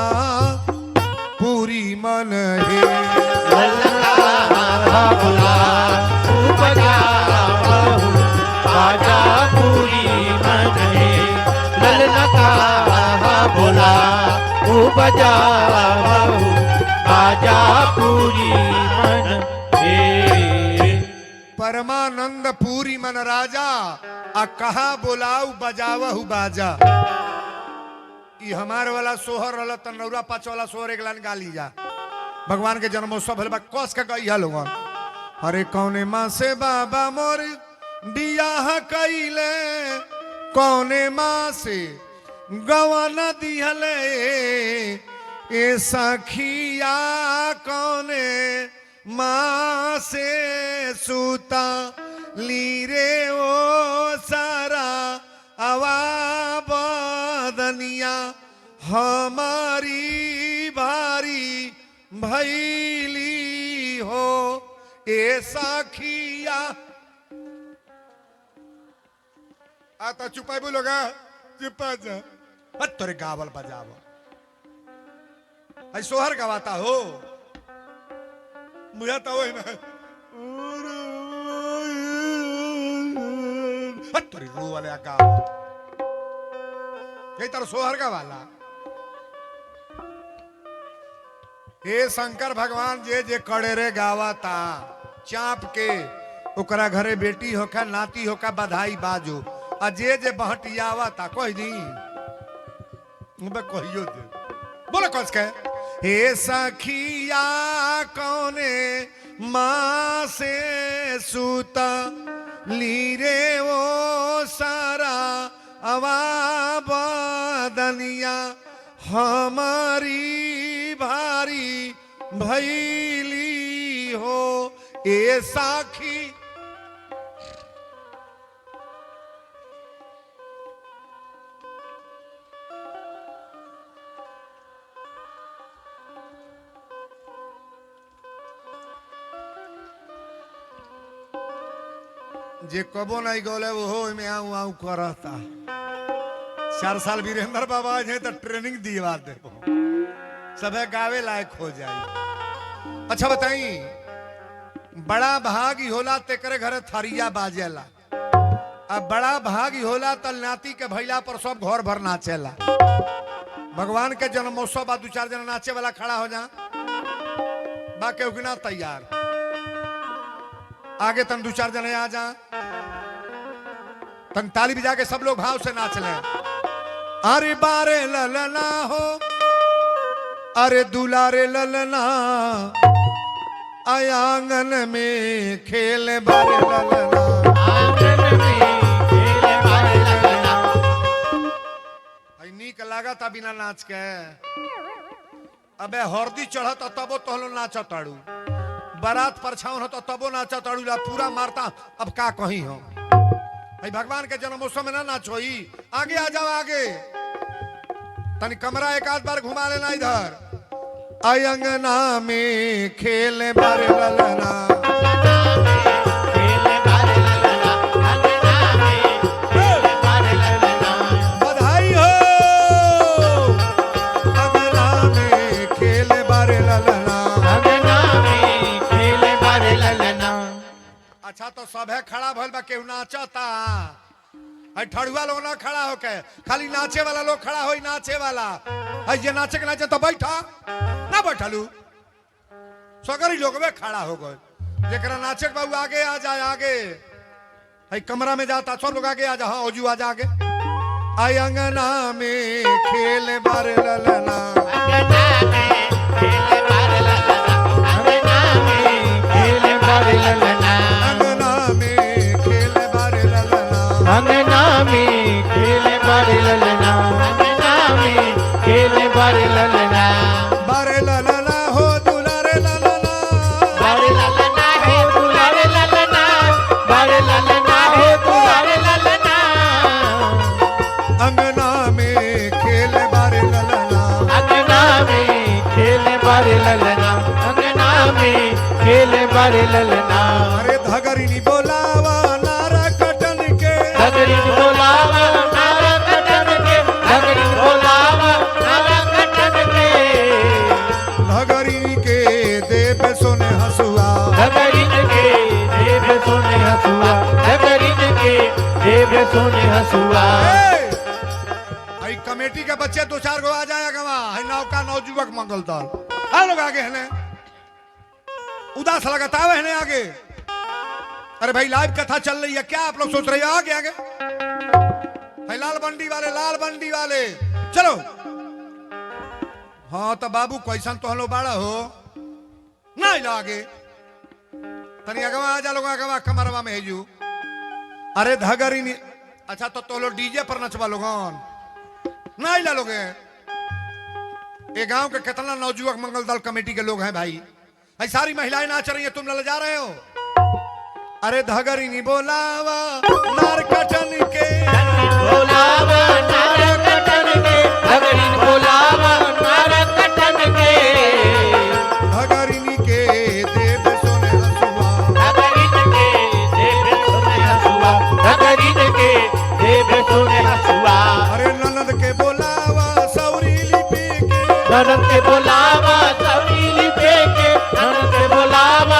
पूरी मन है ललना बुला बजावहु बाजा पूरी मन है ललना बुला बजावहु बाजा पूरी मन है। परमानंद पूरी मन राजा आ कहा बोलाऊ बजावहु बाजा ई हमारे वाला सोहर रहल त नौरा पाँच वाला सोहर एक लाइन गा लीजा भगवान के जन्मोत्सव भइल बा कस के गई लोगन। अरे कौने माँ से बाबा मोर बियाह कइले कौने माँ से गवाना दिहले ए सखिया कौने माँ से सूता लीरे ओ सारा आवा बदनिया हमारी भारी भैली हो ए सखिया आता चुपाई बोलोगा चुपा जा तोरे गावल बजाव सोहर गवाता हो मुझे तो वही में तोरी रू वाले आका यही तरह सोहर का वाला हे शंकर भगवान जे जे कड़े रे गावा ता चाप के ओकरा घरे बेटी होका नाती होका बधाई बाजो आ जे जे बहटियावा ता कोई नहीं मैं कहियो दे बोले कस के हे सखिया कौने माँ से सूता लीरे वो सारा अवा बदनिया हमारी भारी भैली हो ए साखी जे कबो नहीं गोले वो हो में आऊं आऊं करता 4 साल वीरेंद्र बाबा है तो ट्रेनिंग दिवा दे सबे गावे लायक हो जाए। अच्छा बताई बड़ा भागी होला तेकरे घरे थरिया बाजेला अब बड़ा भागी होला त नाती के भैला पर सब घर भर नाचेला भगवान के जन्मोत्सव बाद 2-4 जना नाचे वाला खड़ा हो जा बाकी उगना तैयार आगे तन 2-4 जने आ जा तन ताली बजा के सब लोग भाव से नाच ले अरे बारे ललना हो अरे दुलारे ललना आंगन में खेले बारे ललना आंगन में खेले बारे ललना नीक लगा था बिना नाच के अबे हरदी चढ़त तबो तोहलो नाच ताड़ू बारात परछावन हो तो तबो नाचा ताड़ू पूरा मारता अब का कहीं हो भाई भगवान के जन्मोत्सव में ना नाचोई आगे आ जाओ आगे तनी कमरा एक आध बार घुमा लेना इधर आई अंगना में खेले बारे ललना बधाई हो अंगना में खेले बारे ललना अच्छा तो सब है खड़ा भइल बा केहू नाचता है ठड़ुआ लोग ना खड़ा होके खाली नाचे वाला लोग खड़ा होई नाचे वाला है ये नाचे के नाचे तो बैठा ना बैठलू सगरी लोग में खड़ा हो गए जेकरा नाचे बाबू आगे आ जाए आगे है कमरा में जाता सब लोग आगे आ जा हाँ ओजू आ जा आगे आई अंगना में खेल बारे ललना अंगना में खेले बारे ललना अंगना में खेले बारे ललना बारे ललना हो दुलारे ललना बारे ललना हो दुलारे ललना बारे ललना हो दुलारे ललना अंगना में खेले बारे ललना अंगना में खेले बारे ललना अंगना में खेले बारे ललना अरे धगरिनी बोलावा नारा कटन के धगरिन बोलावा नारा कटन के धगरिन बोलावा नारा कटन के धगरिनी के देव सोने हसुआ धगरिन के देव सोने हसुआ धगरिन के देव सोने हसुआ आई कमेटी के बच्चे 2-4 गो आ जाए गवा है नौका नौजुवक मंगल दल आ लोग आगे है ने उदास लगातार है ने आगे अरे भाई लाइव कथा चल रही है क्या आप लोग सोच रहे हो आगे आगे भाई लाल बंडी वाले चलो हाँ तो बाबू कैसन तो हलो बाड़ा हो ना आगे तनी अगवा आ जा लोग अगवा कमरवा में हेजू अरे धगरी नी अच्छा तो लो डीजे पर नचवा लोगन ना ला लोगे ये गांव के कितना नौजुवक मंगल दल कमेटी के लोग हैं भाई भाई सारी महिलाएं नाच रही हैं तुम लल जा रहे हो अरे धगरी नी बोलावा नार कटन के बोलावा नारा कटन के धगरिन बोलावा नारा कटन के धगरिनी के देव सोने हसुआ धगरिन के देव सोने हसुआ धगरिन के देव सोने हसुआ अरे ननद के बोलावा सौरी लिपि के ननद के बोलावा सौरी लिपि के ननद के बोलावा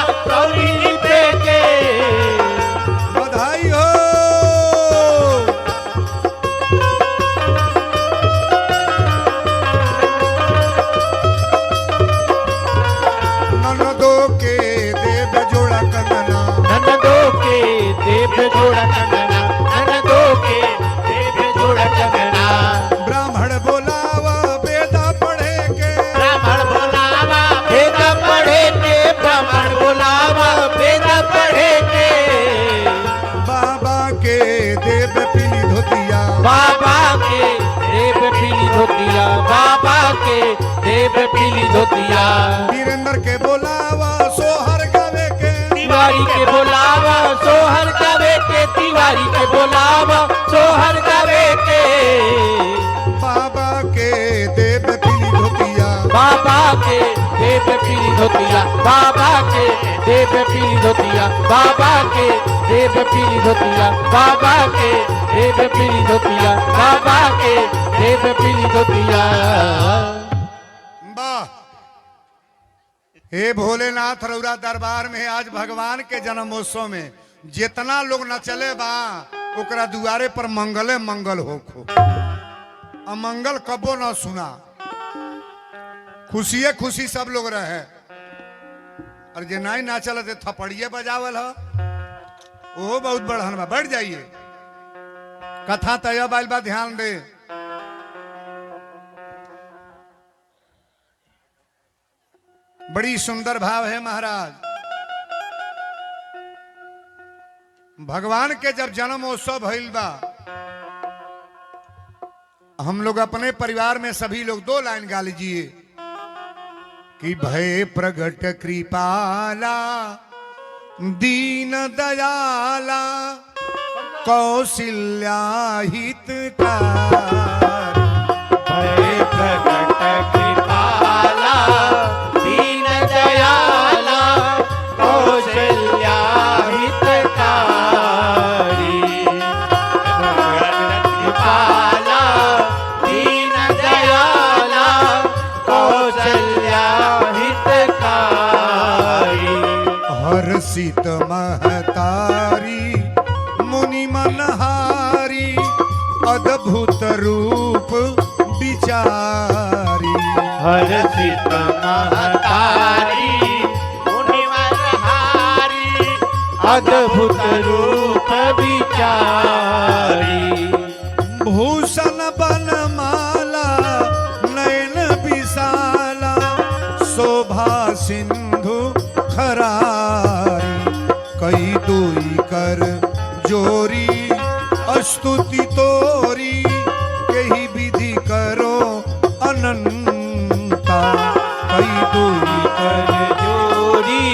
बाबा के देव पीली धोतिया, बाबा के देव पीली धोतिया, बाबा के देव पीली धोतिया, बाबा के देव पीली धोतिया। वाह। हे भोलेनाथ, रौरा दरबार में आज भगवान के जन्मोत्सव में जितना लोग नचले बा ओकरा दुआरे पर मंगले मंगल होखो। अमंगल कबो न सुना, खुशिये खुशी सब लोग रहे। और जे नहीं नाचल ते थपड़िए बजावल ह, वो बहुत बढ़न बा। बैठ जाइए, कथा तय बाइल बा, ध्यान दे। बड़ी सुंदर भाव है महाराज। भगवान के जब जन्मोत्सव भइल बा, हम लोग अपने परिवार में सभी लोग 2 लाइन गा लीजिए कि भय प्रगट कृपाला दीन दयाला कौशल्या हितकार। भय प्रगट कृपाला दीन दयाला कौशल्या हितकारी। प्रगट कृपाला दीन दयाला कौशल्या हितकारी। हर्षित महतारी मुनि मनहारी अद्भुत रूप विचारी। हर्षित महतारी मुनि मनहारी अद्भुत रूप विचारी। भूषण बनमाला नयन विशाला शोभा सिंधु खरारी। कई दुई कर जोरी स्तुति तोरी यही विधि करो अनंता। कई दुई कर जोरी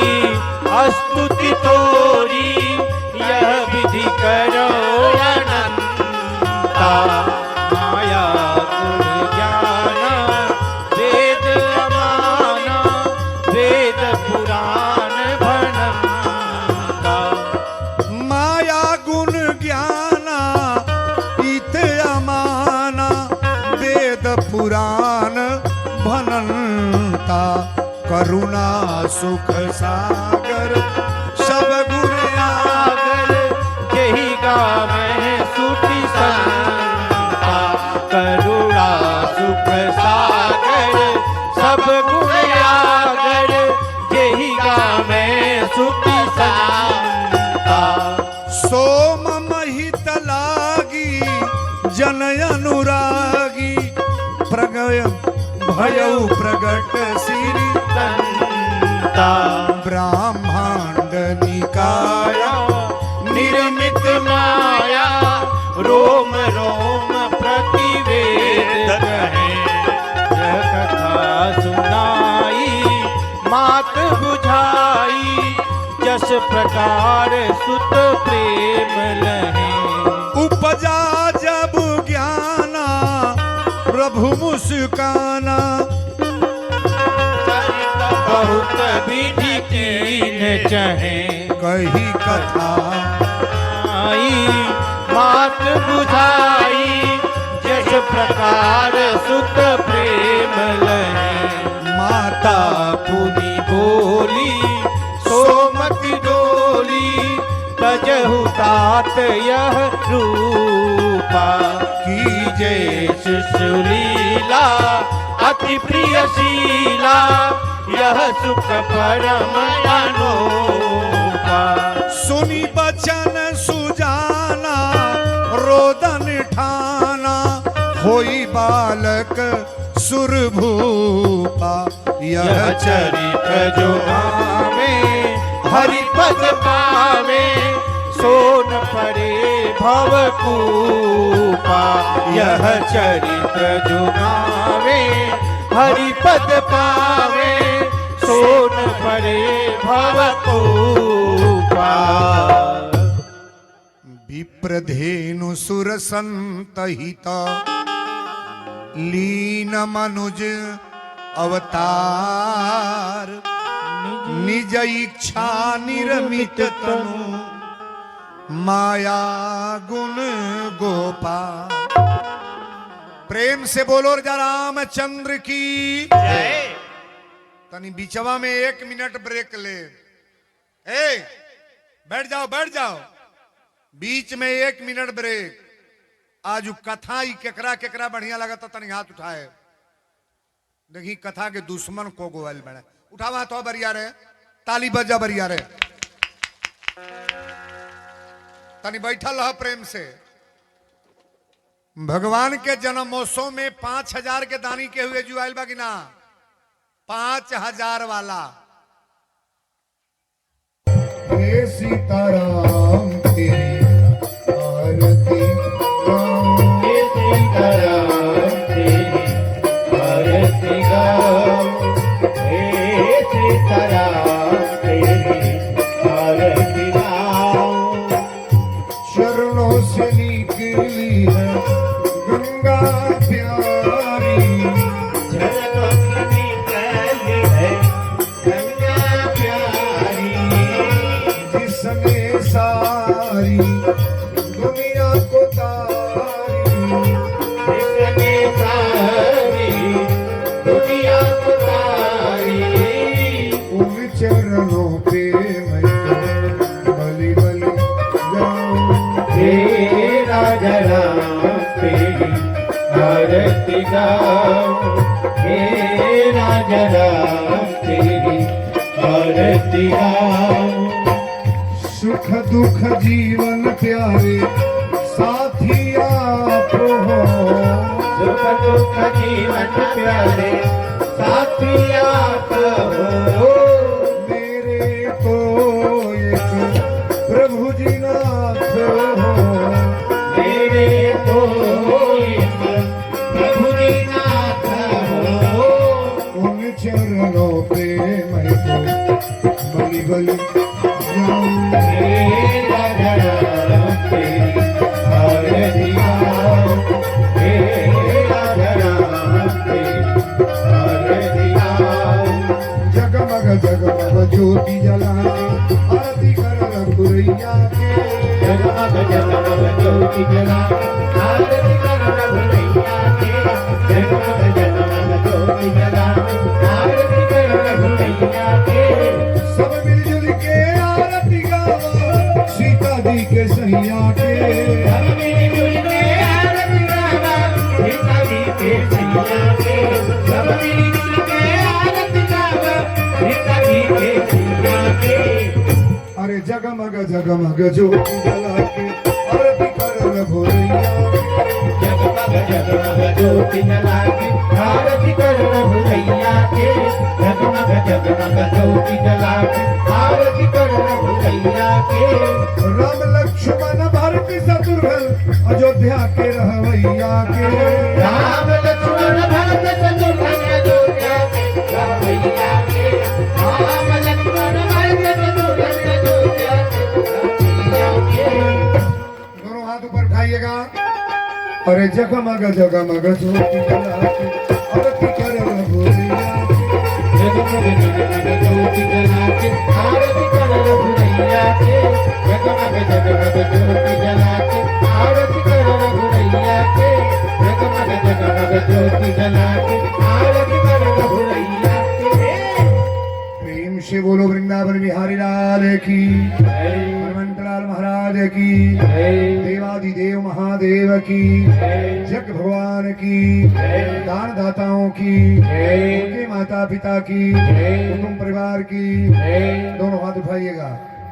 स्तुति तोरी यह विधि करो अनंता। माया गुण ज्ञान वेद अमाना वेद पुराण भनंता। माया गुण ज्ञाना इत अमाना वेद पुराण भनंता। करुणा सुख सागर सब गुण सागर यही गावे सुखी संता। करुणा सुख सागर सब गुण आगर यही गावे सुखी संता। सोम महित लागी जन अनुरागी प्रगय भयउ प्रगट श्री संता। ब्रह्मांड निकाय निर्मित माया रोम रोम प्रतिवेद कहे। यह कथा सुनाई मात बुझाई जस प्रकार सुत प्रेम लहे। उपजा जब ज्ञाना प्रभु मुस्काना बहुत विधि कीन चहे। कही कथा आई मात बुझाई जस प्रकार सुत प्रेम लहे। माता पुनि बोली सोमति डोली तजहु तात यह रूपा। कीजे शिशुलीला अति प्रियशीला यह सुख परम अनोपा। सुनी बचन सुजाना रोदन ठाना होई बालक सुरभूपा। यह चरित्र जो गावे हरिपद पावे सोन परे भवकूपा। यह चरित्र जो गावे हरिपद पावे सोन परे भवकूपा। विप्रधेनु सुर संतहित लीन मनुज अवतार। निज निज इच्छा निर्मित तनु माया गुण गोपाल। प्रेम से बोलो जा रामचंद्र की जय। तनी बीचवा में 1 मिनट ब्रेक ले। ए बैठ जाओ बैठ जाओ, बीच में 1 मिनट ब्रेक। आज कथा ही केकरा केकरा बढ़िया लगा तो तनी हाथ उठाए। देखी कथा के दुश्मन को गोयल बने उठावा तो बरिया रे, ताली बजा बरिया रे। तनी बैठल रह प्रेम से। भगवान के जन्मोत्सव में 5000 के दानी के हुए जुआल बा कि ना? 5000 वाला। हे सीताराम तेरी आरती गाऊं, हे सीताराम तेरी आरती गाऊं, हे सीताराम तेरी आरती गाऊं। चरणों से निकली है गंगा प्यारी, चरणों से निकली है गंगा प्यारी, जिसने सारी दुनिया को तारी, जिसने सारी दुनिया को तारी। उन चरणों पे मैं तो बलि बलि जाऊं। हे राजा राम तेरी आरती गाऊं, हे राजा राम तेरी आरती गाऊं। सुख दुख जीवन प्यारे साथी आप हो, सुख दुख जीवन प्यारे साथी आप हो। मेरे तो एक प्रभु जी नाथ हो, मेरे तो एक प्रभु जी नाथ हो। उन चरणों पे मैं तो बलि बलि जाऊं। हे राजा राम तेरी आरती गाऊं, हे राजा राम तेरी आरती गाऊं। जगमग जगमग ज्योति जलाए आरती कर रघुरैया के, जगमग जगमग ज्योति जलाए आरती कर रघुरैया के, जगमग जगमग ज्योति जलाए आरती कर रघुरैया के। सब मिलजुल के आरती गावा सीता जी के सैया के। सब मिलजुल के आरती गावा सीता जी के सैया के, सब मिलजुल के आरती गावा सीता जी के सैया के। अरे जगमग जगमग ज्योति जला के आरती कर रघुरैया के, जगमग जगमग ज्योति जला के आरती कर रघुरैया के, जगमग जगमग ज्योति जला के आरती कर रघुरैया के। राम लक्ष्मण भरत शत्रुघ्न अयोध्या के रहवैया के, राम लक्ष्मण भरत शत्रुघ्न अयोध्या के रहवैया के, राम लक्ष्मण भरत शत्रुघ्न अयोध्या के रहवैया के। दोनों हाथ ऊपर उठाइएगा। अरे जगमग जगमग ज्योति जला के आरती कर रघुरैया के, जगमग जगमग ज्योति जला के आरती कर रघुरैया के, जगमग जगमग ज्योति जला के आरती कर रघुरैया के, जगमग जगमग ज्योति जला के आरती कर रघुरैया के। प्रेम से बोलो वृंदावन बिहारी लाल की, हनुमंतलाल महाराज की, देवादिदेव महादेव की, जग भगवान की, दान दाताओं की, उनके माता पिता की, कुटुंब परिवार की। दोनों हाथ उठाइएगा।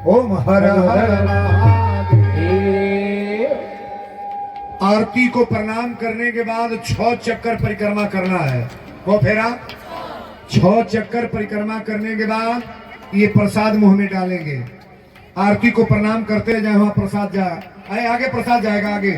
ओम हर हर महादेव। आरती को प्रणाम करने के बाद 6 चक्कर परिक्रमा करना है। वो फेरा 6 चक्कर परिक्रमा करने के बाद ये प्रसाद मुंह में डालेंगे। आरती को प्रणाम करते जहाँ प्रसाद जाए, आगे प्रसाद जाएगा आगे।